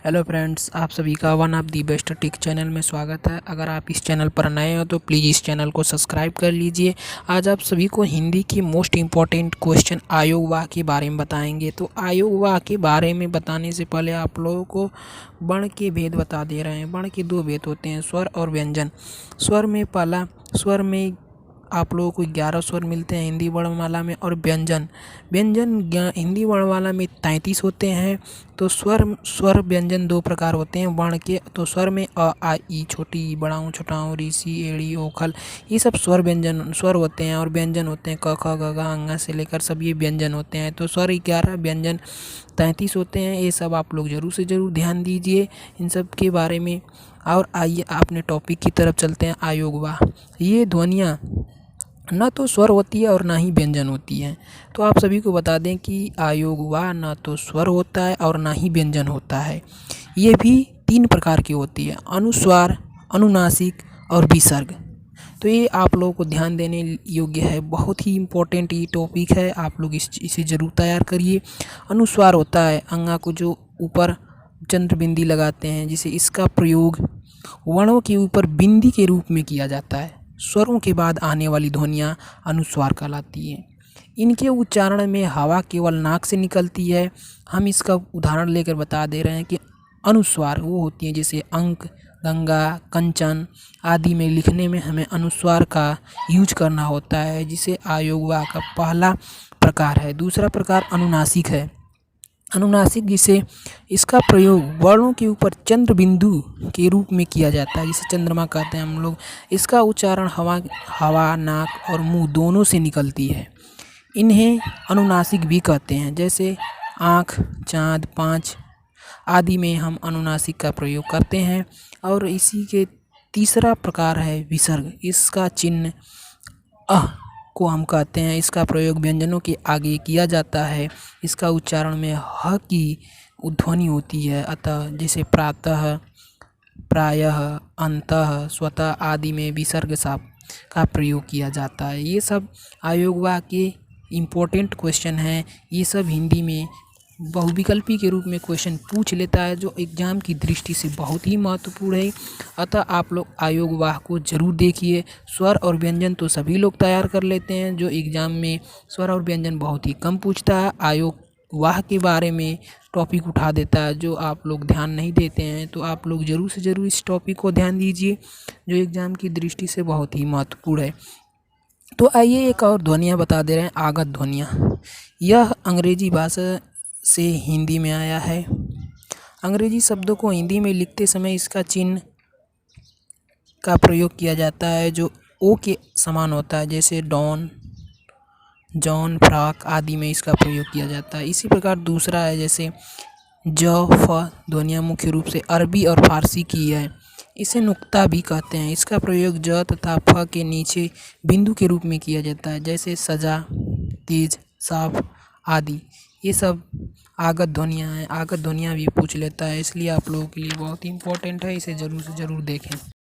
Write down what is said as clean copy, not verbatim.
Hello friends, आप सभी का one of the best tick channel में स्वागत है। अगर आप इस चैनल पर नए हो तो प्लीज़ इस चैनल को सब्सक्राइब कर लीजिए। आज आप सभी को हिंदी की मोस्ट इम्पॉर्टेंट क्वेश्चन आयोग वाह के बारे में बताएंगे। तो आयोग वाह के बारे में बताने से पहले आप लोगों को वर्ण के भेद बता दे रहे हैं। वर्ण के दो भेद होते हैं, स्वर और व्यंजन। स्वर में पहला स्वर में आप लोगों को 11 स्वर मिलते हैं हिंदी वर्णमाला में, और व्यंजन हिंदी वर्णमाला में 33 होते हैं। तो स्वर व्यंजन दो प्रकार होते हैं वर्ण के। तो स्वर में अ आ ई, छोटी ई, बड़ा ऊ, छोटा ऊ, री सी, एड़ी, ओखल, ये सब स्वर होते हैं। और व्यंजन होते हैं क ख ग घ अंगा से लेकर सब ये व्यंजन होते हैं। तो स्वर 11, व्यंजन 33 होते हैं। ये सब आप लोग ज़रूर से ज़रूर ध्यान दीजिए इन सब के बारे में। और आइए अपने टॉपिक की तरफ चलते हैं। आयोग वाह, ये ध्वनियाँ ना तो स्वर होती है और ना ही व्यंजन होती है। तो आप सभी को बता दें कि आयोग वाह ना तो स्वर होता है और ना ही व्यंजन होता है। ये भी 3 प्रकार की होती है, अनुस्वार, अनुनासिक और विसर्ग। तो ये आप लोगों को ध्यान देने योग्य है, बहुत ही इम्पोर्टेंट ये टॉपिक है। आप लोग इसे ज़रूर तैयार करिए। अनुस्वार होता है अंगा को जो ऊपर चंद्र बिंदी लगाते हैं, जिसे इसका प्रयोग वर्णों के ऊपर बिंदी के रूप में किया जाता है। स्वरों के बाद आने वाली ध्वनियाँ अनुस्वार कहलाती हैं। इनके उच्चारण में हवा केवल नाक से निकलती है। हम इसका उदाहरण लेकर बता दे रहे हैं कि अनुस्वार वो होती हैं जैसे अंक, गंगा, कंचन आदि में लिखने में हमें अनुस्वार का यूज करना होता है, जिसे आयोग वाह का पहला प्रकार है। दूसरा प्रकार अनुनासिक है। अनुनासिक जिसे इसका प्रयोग वर्णों के ऊपर चंद्र बिंदु के रूप में किया जाता है, जिसे चंद्रमा कहते हैं हम लोग। इसका उच्चारण हवा, नाक और मुंह दोनों से निकलती है। इन्हें अनुनासिक भी कहते हैं, जैसे आँख, चाँद, पाँच आदि में हम अनुनासिक का प्रयोग करते हैं। और इसी के तीसरा प्रकार है विसर्ग। इसका चिन्ह अह को हम कहते हैं। इसका प्रयोग व्यंजनों के आगे किया जाता है। इसका उच्चारण में ह की ध्वनि होती है। अतः जैसे प्रातः, प्रायः, अंतः, स्वतः आदि में विसर्ग का प्रयोग किया जाता है। ये सब आयोग वाह के इम्पोर्टेंट क्वेश्चन हैं। ये सब हिंदी में बहुविकल्पी के रूप में क्वेश्चन पूछ लेता है, जो एग्ज़ाम की दृष्टि से बहुत ही महत्वपूर्ण है। अतः आप लोग आयोग वाह को ज़रूर देखिए। स्वर और व्यंजन तो सभी लोग तैयार कर लेते हैं, जो एग्ज़ाम में स्वर और व्यंजन बहुत ही कम पूछता है। आयोग वाह के बारे में टॉपिक उठा देता है, जो आप लोग ध्यान नहीं देते हैं। तो आप लोग ज़रूर से ज़रूर इस टॉपिक को ध्यान दीजिए, जो एग्ज़ाम की दृष्टि से बहुत ही महत्वपूर्ण है। तो आइए एक और ध्वनियाँ बता दे रहे हैं, आगत ध्वनियाँ। यह अंग्रेजी भाषा से हिंदी में आया है। अंग्रेजी शब्दों को हिंदी में लिखते समय इसका चिन्ह का प्रयोग किया जाता है, जो ओ के समान होता है, जैसे डॉन, जॉन, फ्रॉक आदि में इसका प्रयोग किया जाता है। इसी प्रकार दूसरा है जैसे ज, फ ध्वनियाँ मुख्य रूप से अरबी और फारसी की है। इसे नुक्ता भी कहते हैं। इसका प्रयोग ज तथा फ के नीचे बिंदु के रूप में किया जाता है, जैसे सजा, तेज, साफ आदि। ये सब आगत ध्वनियाँ हैं। आगत ध्वनियाँ भी पूछ लेता है, इसलिए आप लोगों के लिए बहुत ही इम्पोर्टेंट है। इसे ज़रूर से ज़रूर देखें।